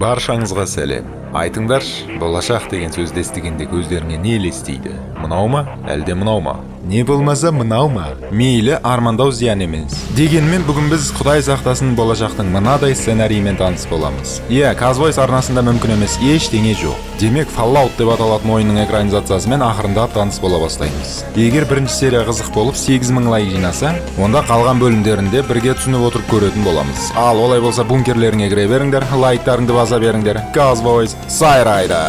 Баршаңызға сәлем. Айтыңдар, болашақ деген сөзді естігенде көздеріңе не елестейді? Мынау ма, әлде мынау ма? Не болмаса мынау ма? Мейлі, армандау зиян емес. Дегенмен бүгін біз Құдай сақтасын болашақтың мынадай сценариймен таныс боламыз. Казбойс арнасында мүмкін емес ештеңе жоқ. Демек, Fallout деп аталатын ойынның экранизациясымен ақырындап таныс бола бастаймыз. Егер бірінші серия қызық болып 8000 лайк жинаса, онда қалған бөлімдерінде бірге түсініп отырып көретін боламыз. Ал олай болса бункерлеріңе кіре беріңдер, лайктарыңды баса беріңдер. Казбойс сайрайды.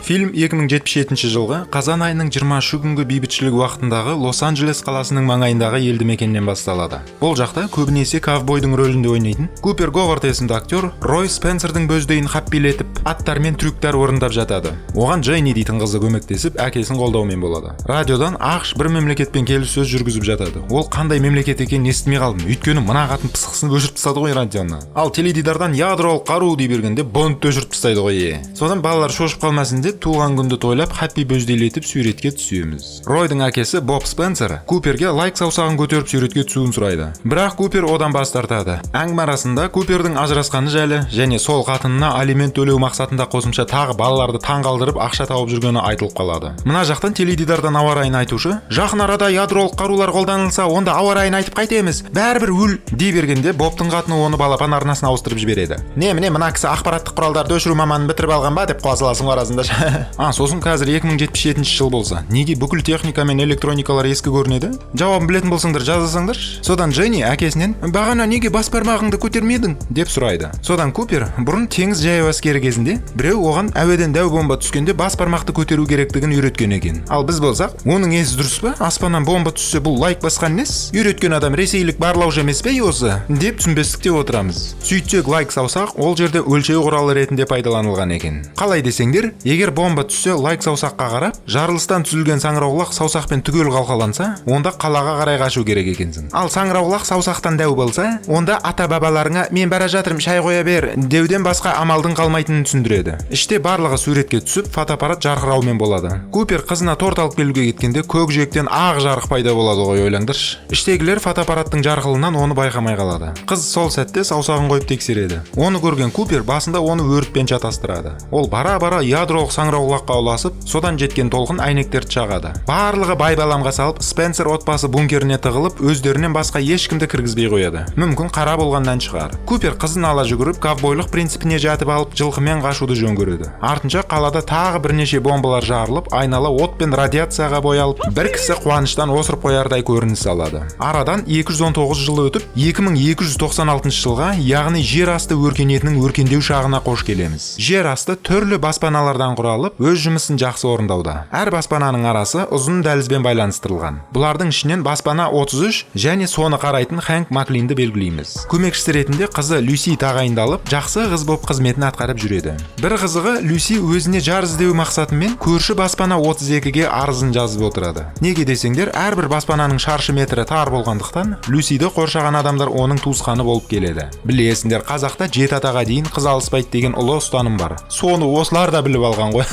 Фильм 2077 жылғы қазан айының 23 күнгі бейбітшілік уақытындағы Лос-Анджелес қаласының маңайындағы елді мекеннен басталады. Бұл жақта көбінесе ковбойдың рөлінде ойнайтын Купер Говард есімді актер Рой Спенсердің бөздейін хаппилетіп, аттар мен трюктар орындап жатады. Оған Джейни дейтін қызы көмектесіп, әкесін қолдаумен болады. Радиодан ақш бір мемлекетпен келіссөз жүргізіп жатады. Ол қандай мемлекет екенін естімей қалдым. Өйткені мына қатын пысықсын өшіріп тастады ғой радионы. Ал теледидардан ядролық қару дей бергенде Бондты өшіріп тастайды ғой. Содан балалар шошып қалмасын деп туған күнді тойлап хаппи бөзделетіп суретке түсеміз. Ройдың әкесі Боб Спенсер Куперге лайк саусағын көтеріп суретке түсуін сұрайды. Бірақ Купер одан бас тартады. Әңгіме арасында Купердің ажырасқаны жайлы және сол қатынына алимент төлеу мақсатында қосымша тағы балаларды таңғалдырып ақша тауып жүргені айтылып қалады. Мына жақтан теледидардан ауа райын айтушы, жақын арада ядролық қарулар қолданылса, онда ауа райын айтып қайтеміз. Бәрібір өл дей бергенде Бобтың қатыны оны балапан арнасына ауыстырып жібереді. Міне мына кісі ақпараттық құралдарды өшіру маманын бітіріп алған ба деп қуасыласың арасында. Сосын қазір 2077 жыл болса, неге бүкіл техника мен электроникалар ескі көрінеді? Жауабын білетін болсаңдар жазасаңдар. Содан Дженни әкесінен, бағана неге бас бармағыңды көтермедің деп сұрайды. Содан Купер бұрын теңіз жаяу әскері кезінде біреу оған әуеден дәу бомба түскенде бас бармақты көтеру керектігін үйреткен екен. Ал біз болсақ, оның есі дұрыс па? Аспаннан бомба түссе бұл лайк басқан нес? Үйреткен адам ресейлік барлаушы емес пе осы? Деп түсінбестікте отырамыз. Сөйтсек лайк саусақ ол жерде өлшеу құралы ретінде пайдаланылған екен. Қалай десеңдер, егер бомба түссе лайк саусаққа қарап, жарылыстан түзілген саңырауқұлақ саусақпен түгел қалқаланса, онда қалаға қарай қашу керек екенсің. Ал саңырауқұлақ саусақтан дәу болса, онда ата-бабаларыңа мен бара жатырмын шай қоя бер деуден басқа амалдың қалмайтынын түсіндіреді. Іште барлығы суретке түсіп, фотоаппарат жарқыраумен болады. Купер қызына торт алып келуге кеткенде көк жиектен ақ жарық пайда болады ғой, ойлаңдаршы. Іштегілер фотоаппараттың жарқылынан оны байқамай қалады. Қыз сол сәтте саусағын қойып тексереді. Оны көрген Купер басында оны өртпен шатастырады. Ол бара-бара ядролық саңырауқұлаққа ұласып, содан жеткен толқын әйнектерді шағады. Барлығы байбаламға салып, Спенсер отбасы бункеріне тығылып, өздерінен басқа ешкімді кіргізбей қояды. Мүмкін қара болғаннан шығар. Купер қызын ала жүгіріп, ковбойлық принципіне жатып алып, жылқымен қашуды жөн көреді. Артынша қалада тағы бірнеше бомбалар жарылып, айнала от пен радиацияға боялып, бір кісі қуаныштан осырып қоярдай көрініс алады. Арадан 219 жыл өтіп, 2296 жылға, яғни жер асты өркениетінің өркендеу шағына қош келеміз. Жер асты түрлі баспаналардан құралып, өз жұмысын жақсы орындауда. Әр баспананың арасы ұзын дәлізбен байланыстырылған. Бұлардың ішінен баспана 33 және соны қарайтын Хэнк Маклинді белгілейміз. Көмекшісі ретінде қызы Люси тағайындалып, жақсы қыз боп қызметін атқарып жүреді. Бір қызығы Люси өзіне жар іздеу мақсатымен көрші баспана 32-ге арызын жазып отырады. Неге десеңдер, әрбір баспананың шаршы метрі тар болғандықтан, Люсиді қоршаған адамдар оның туысқаны болып келеді. Білесіңдер, қазақта 7 атаға дейін қыз алыспайды деген ұлы ұстаным бар. Соны осылар да біліп алған ғой.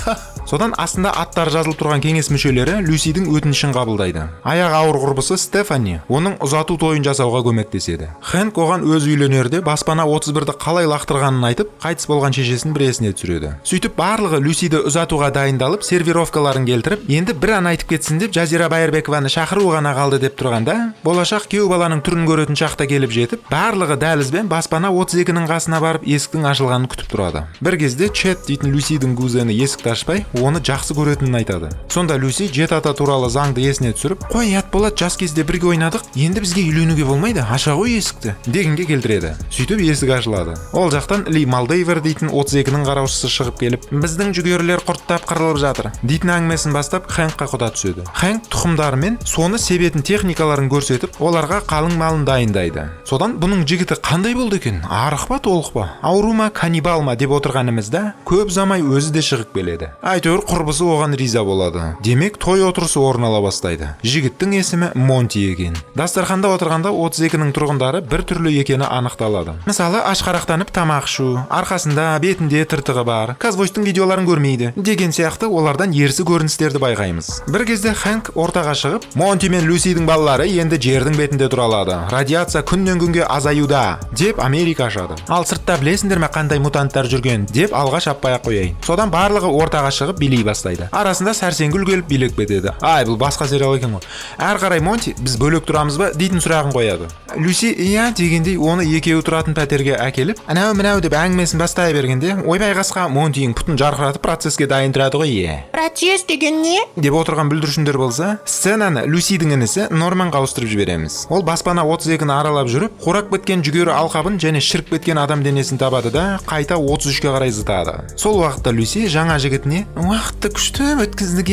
Содан астында аттар жазылып тұрған кеңес мүшелері Люсидің өтінішін қабылдайды. Аяқ ауыр құрбысы Стефани оның ұзату тойын жасауға көмектеседі. Хэнк оған өз үйленерде баспана 31-ді қалай лақтырғанын айтып, қайтыс болған шешесін бір есіне түсіреді. Сөйтіп барлығы Люсиді ұзатуға дайындалып, сервировкаларын келтіріп, енді бір ән айтып кетсін деп Жазира Байырбекованы шақыру ғана қалды деп тұрғанда, болашақ күйеу баланың түрін көретін шақта келіп жетіп, барлығы дәлізбен баспана 32-нің қасына барып есіктің ашылғанын күтіп тұрады. Бір кезде Чет дейтін Люсидің кузені есікті ашпай, оны жақсы көретінін айтады. Сонда Люси жет ата туралы заңды есіне түсіріп, қой ят болады, жас кезде бірге ойнадық, енді бізге үйленуге болмайды, аша ғой есікті дегенге келтіреді. Сөйтіп есік ашылады. Ол жақтан Ли Малдейвер дейтін 32-нің қараушысы шығып келіп, біздің жүгерлер құрттап қырылып жатыр дейтін әңгімесін бастап Хэнкқа құда түседі. Хэнк тұқымдарымен соны себетін техникаларын көрсетіп, оларға қалың малын дайындайды. Содан бұның жігіті қандай болды екен? Арық па, толық па, ауру ма, каннибал ма деп отырғанымызда көп замай өзі де шығып келеді. әйтеуір құрбысы оған риза болады. Демек той отырысы орын ала бастайды. Жігіттің есімі Монти екен. Дастарханда отырғанда 32-нің тұрғындары бір түрлі екені анықталады. Мысалы, ашқарақтанып тамақ ішу, арқасында бетінде тыртығы бар, Казвойстың видеоларын көрмейді деген сияқты олардан ерсі көріністерді байқаймыз. Бір кезде Хэнк ортаға шығып, Монти мен Люсидің балалары енді жердің бетінде тұра алады. Радиация күннен күнге азаюда деп Америка ашады. Ал сыртта білесіңдер ме қандай мутанттар жүрген деп алға шаппай-ақ қояйын. Содан барлығы ортаға шығып билей бастайды. Арасында сәрсенгүл келіп билеп кетеді. Ай, бұл басқа сериал екен ғой. Әр қарай Монти біз бөлек тұрамыз ба дейтін сұрағын қояды. Люси иә дегендей оны екеуі тұратын пәтерге әкеліп, анау деп әңгімесін бастай бергенде, ойбай қасқа Монтидің пұтын жарқыратып процесске дайын тұрады ғой. Процесс деген не? деп отырған бүлдіршіндер болса, сценаны Люсидің інісі Норманға ауыстырып жібереміз. Ол баспана 32-ні аралап жүріп, қурап кеткен жүгері алқабын және шіріп кеткен адам денесін табады да қайта 33-ке қарай зытады. Сол уақытта Люси жаңа жігітіне «Уақытты күшті өткіздік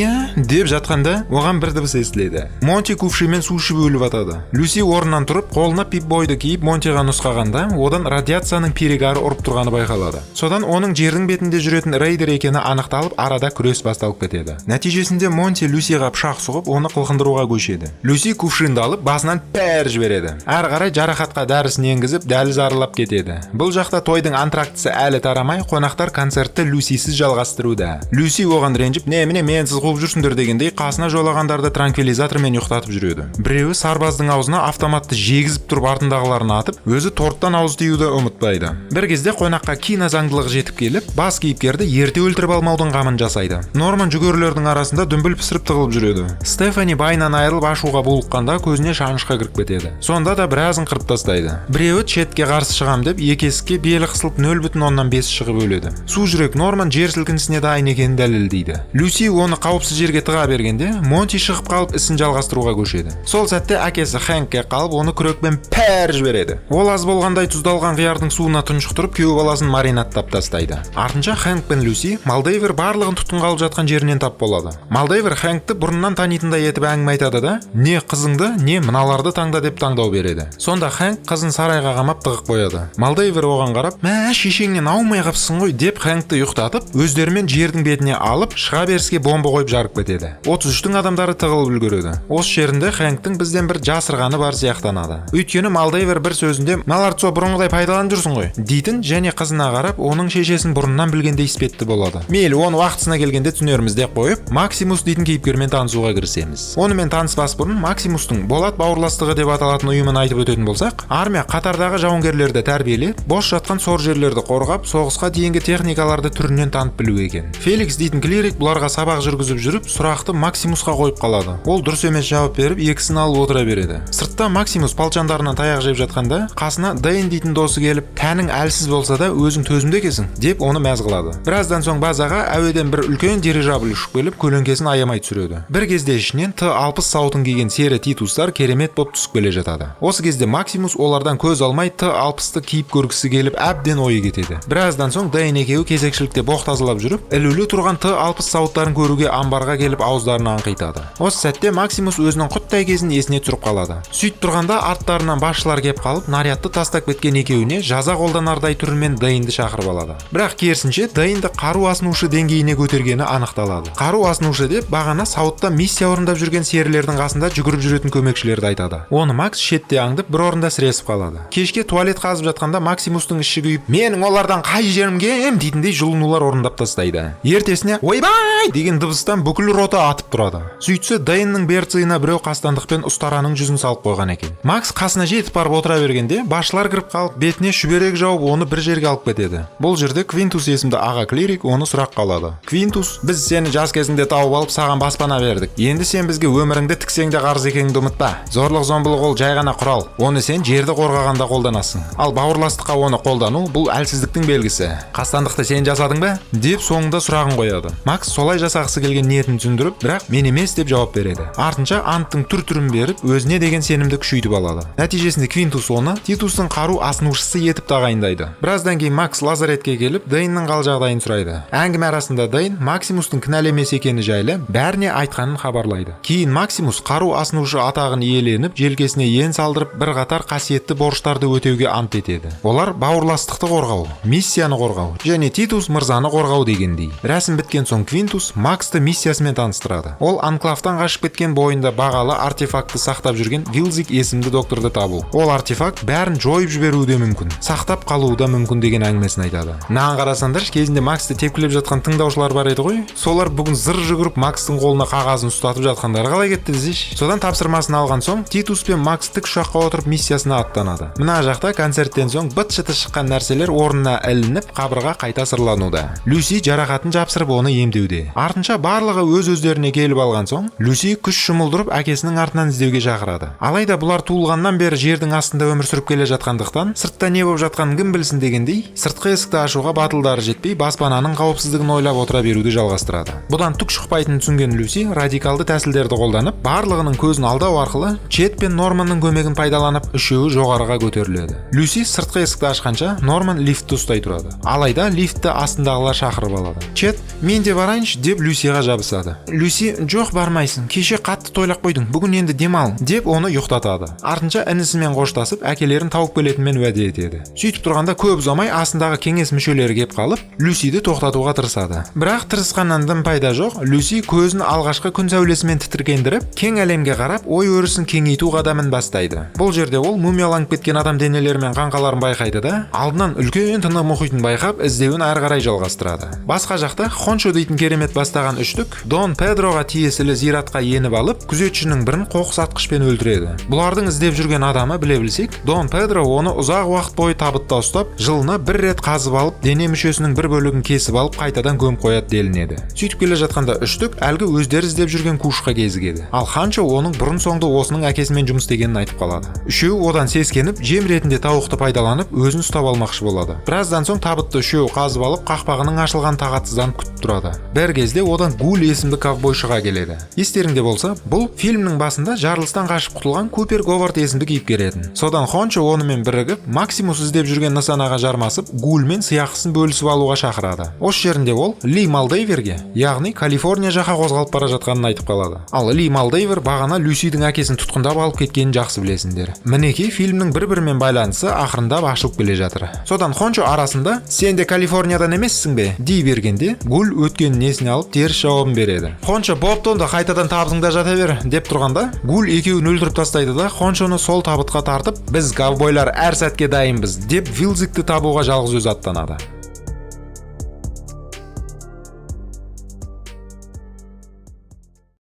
деп жатқанда, оған бір дыбыс естіледі. Монти кувшинмен су ішіп өліп атады. Люси орнынан тұрып, қолына пип-бойды киіп Монтиға нұсқағанда, одан радиацияның перегары ұрып тұрғаны байқалады. Содан оның жердің бетінде жүретін рейдер екені анықталып, арада күрес басталып кетеді. Нәтижесінде Монти Люсиға пышақ сұғып, оны қылқындыруға көшеді. Люси кувшинді алып, басынан пәр жібереді. Әрі қарай жарақатқа дәрісін енгізіп, дәліз аралап кетеді. Бұл жақта тойдың антрактісі әлі тарамай, қонақтар концертті Люсисіз жалғастыруда. Люси оған ренжіп, міне менсіз қуып жүрсіңдер дегендей, қасына жолағандарды транквилизатормен ұйықтатып жүреді. Біреуі сарбаздың аузына автоматты жегізіп тұрып артындағыларын атып, өзі торттан ауыз тиюді ұмытпайды. Бір кезде қонаққа кино заңдылығы жетіп келіп, бас кейіпкерді ерте өлтіріп алмаудың қамын жасайды. Норман жүгерілердің арасында дүмбіл пісіріп тығылып жүреді. Стефани байынан айырылып ашуға булыққанда көзіне шанышқа кіріп кетеді. Сонда да біразын қырып тастайды. Біреуі четке қарсы шығам деп екі есікке белі қысылып 0,5 шығып өледі. Су жүрек Норман жер сілкінісіне дайын екенін дәлелдейді. Люси оны қауіпсіз жерге тыға бергенде, Монти шығып қалып ісін жалғастыруға көшеді. Сол сәтте әкесі Хэнкке қалып оны күрекпен пәр жібереді. Ол аз болғандай тұздалған қиярдың суына тұншықтырып, күйеу баласын маринадтап тастайды. Артынша Хэнк пен Люси Малдейвер барлығын тұтқынға алып жатқан жерінен тап болады. Малдейвер Хэнкті бұрыннан танитындай етіп әңгіме айтады да, не қызыңды, не мыналарды таңда деп таңдау береді. Сонда Хэнк қызын сарайға қамап тығып қояды. Малдейвер оған қарап, «Мә, шешеңнен аумай қапсың ғой» деп Хэнкті ұйықтатып, өздерімен жердің бетіне алып, шыға беріске бомба қойып жарып кетеді. 33-тің адамдары тығылып үлгереді. Осы жерінде Хэнктің бізден бір жасырғаны бар сияқтанады. Өйткені Малдейвер бір сөзінде «Мыналарды со бұрынғыдай пайдаланып жүрсің ғой» дейтін және қызына қарап, оның шешесін бұрыннан білгендей іспетті болады. Мейлі, оны уақытысына келгенде түсінерміз деп қойып, Максимус дейтін кейіпкермен танысуға кірісеміз. Онымен таныспас бұрын Максимустың Болат бауырластығы деп аталатын ұйымын айтып өтетін болсақ, армия қатардағы жауынгерлерді тәрбиелеп, бос жатқан сор жерлерді қорғап, соғысқа дейінгі техникаларды түрінен танып білу екен. Феликс дейтін клирик бұларға сабақ жүргізіп жүріп, сұрақты Максимусқа қойып қалады. Ол дұрыс емес жауап беріп, екісін алып отыра береді. Сыртта Максимус палчандарынан таяқ жеп жатқанда, қасына Дэйн дейтін досы келіп, «Тәнің әлсіз болса да өзің төзімді екенсің» деп оны мәз қылады. Біраздан соң базаға әуеден бір үлкен дирижабль ұшып келіп, көлеңкесін аямай түсіреді. Бір кезде ішінен Т-60 сауытын киген сері титустар керемет боп түсіп келе жатады. Осы кезде Максимус олардан көз алмай Т-60-ты киіп көргісі келіп, әбден ойы кетеді. Біраздан соң Дэйн екеуі кезекшілікте боқ тазалап жүріп, ілулі тұрған Т-60 сауыттарын көруге амбарға келіп ауыздарына аңқитады. Осы сәтте Максимус өзінің құттай кезін есіне түсіріп қалады. Сөйтіп тұрғанда арттарынан басшылар кеп қалып, нарядты тастап кеткен екеуіне жаза қолданардай түрімен Дэйнді шақырып алады. Бірақ керісінше Дэйнді қару асынушы деңгейіне көтергені анықталады. Қару асынушы деп бағана сауытта миссия орындап жүрген серілердің қасында жүгіріп жүретін көмекшілерді айтады. Оны Макс шетте аңдып бір орында сіресіп қалады. Кешке туалет қазып жатқанда Максимустың іші күйіп, «Менің олардан қай жерім кем» дейтіндей жұлынулар орындап тастайды. Ертесіне «Ойбай!» деген дыбыстан бүкіл рота атып тұрады. Сөйтсе Дэйннің берцийына біреу қастандықпен ұстараның жүзін салып қойған екен. Макс қасына жетіп барып отыра бергенде, басшылар кіріп қалып, бетіне шүберек жауып, оны бір жерге алып кетеді. Бұл жерде Квинтус есімді аға клирик оны сұрақ қалады. «Квинтус, біз сені жас кезіңде тауып алып, саған баспана бердік. Енді сен бізге өміріңді тіксең де қарыз екеніңді ұмытпа. Зорлық-зомбылық ол жай ғана құрал. Оны сен жерді қорғағанда қолданасың. Ал бауырластыққа оны қолдану бұл әлсіздіктің белгісі. Қастандықты сен жасадың ба?» деп соңында сұрағын қояды. Макс солай жасағысы келген ниетін түсіндіріп, бірақ мен емес деп жауап береді. Артынша анттың түр-түрін беріп, өзіне деген сенімді күшейтіп алады. Нәтижесінде Квинтус оны Титустың қару асынушысы етіп тағайындайды. Біраздан кейін Макс лазаретке келіп, Дэйннің қал жағдайын сұрайды. Әңгіме арасында Дэйн Максимустың кінәлі емес екені жайлы бәріне айтқанын хабарлайды. Кейін Максимус қару асынушы атағын иеленіп, желкесіне ен салдырып, бір қатар қасиетті борыштарды өтеуге ант етеді. Олар бауырластықты қорғау, миссияны қорғау және Титус мырзаны қорғау дегендей. Рәсім біткен соң Квинтус Титус Максты миссиясымен таныстырады. Ол анклавтан қашып кеткен бойында бағалы артефактты сақтап жүрген Вилзик есімді докторды табу. Ол артефакт бәрін жойып жіберуі де мүмкін, сақтап қалуы да мүмкін деген әңгімесін айтады. Наған қарасаңдар, кезінде Максты тепкілеп жатқан тыңдаушылар бар еді ғой. Солар бүгін зыр жүгіріп Макстың қолына қағазын ұстатып жатқандары қалай кетті десейші. Содан тапсырмасын алған соң Титус пен Макс тік ұшаққа отырып миссиясына аттанады. Мына жақта концерттен соң быт-шыты шыққан нәрселер орнына ілініп, қабырға қайта сырлануда. Люси жарақатын жапсырып оны емдеуде. Артынша барлығы өз-өздеріне келіп алған соң, Люси күш жұмылдырып әкесінің артынан іздеуге шақырады. Алайда бұлар туылғаннан бері жердің астында өмір сүріп келе жатқандықтан, сыртта не болып жатқанын кім білсін дегендей, сыртқы есікті ашуға батылдары жетпей, баспананың қауіпсіздігін ойлап отыра беруді жалғастырады. Бұдан түк шықпайтынын түсінген Люси радикалды тәсілдерді қолданып, барлығының көзін алдау арқылы Чет пен Норманның көмегін пайдаланып, үшеуі жоғарыға көтеріледі. Люси сыртқы есікті ашқанша, Норман лифтті ұстай тұрады. Алайда лифтті астындағылар шақырып алады. Чет, мен де барайыншы деп Люсиға жабысады. Люси, жоқ бармайсың, кеше қатты тойлап қойдың, бүгін енді демал деп оны ұйықтатады. Артынша інісімен қоштасып, әкелерін тауып келетінмен уәде етеді. Сөйтіп тұрғанда көп ұзамай астындағы кеңес мүшелері кеп қалып, Люсиді тоқтатуға тырысады. Бірақ тырысқаннан дым пайда жоқ. Люси көзін алғашқы күн сәулесімен тітіркендіріп, кең әлемге қарап, ой өрісін кеңейту қадамын бастайды. Бұл жерде ол мумияланып кеткен адам денелері мен қаңқаларын байқайды да, алдынан үлкен тынық мұхитын байқап, іздеуін ары қарай жалғастырады. Басқа жақта Хончо дейтін керемет бастаған үштік Дон Педроға тиесілі зиратқа еніп алып, күзетшінің бірін қоқыс атқышпен өлтіреді. Бұлардың іздеп жүрген адамы біле білсек, Дон Педро оны ұзақ уақыт бойы табытта ұстап, жылына бір рет қазып алып, дене мүшесінің бір бөлігін кесіп алып, қайтадан көміп қояды делінеді. Сөйтіп келе жатқанда үштік әлгі өздері іздеп жүрген Кушқа кезігеді. Ал Ханчо оның бұрын соңды осының әкесімен жұмыс істегенін айтып қалады. Үшеуі одан сескеніп, жем ретінде тауықты пайдаланып, өзін ұстап алмақшы болады. Біраздан соң табытты үшеуі қазып алып, қақпағының ашылған тағатсызданып күтіп тұрады. Бір кезде одан Гул есімді ковбойшыға келеді. Естеріңде болса, бұл фильмнің басында жарылыстан қашып құтылған Купер Говард есімді кейіпкер еді. Содан Хончо онымен бірігіп, Максимус іздеп жүрген нысанаға жармасып, Гулмен сыйақысын бөлісіп алуға шақырады. Осы жерінде ол Ли Малдейверге, яғни Калифорния жаққа қозғалып бара жатқанын айтып қалады. Ал Ли Малдейвер бағана Люсидің әкесін тұтқындап алып кеткенін жақсы білесіңдер. Мінекей фильмнің бір-бірімен байланысы ақырындап ашылып келе жатыр. Содан Хончо арасында сен де Калифорниядан емессің бе дей бергенде, Гул өткен несіне алып теріс жауабын береді. Хончо бопты онда қайтадан табытыңда жата бер деп тұрғанда, Гул екеуін өлтіріп тастайды да Хончоны сол табытқа тартып, біз ковбойлар әр сәтке дайынбыз деп Вилзикті табуға жалғыз өзі аттанады.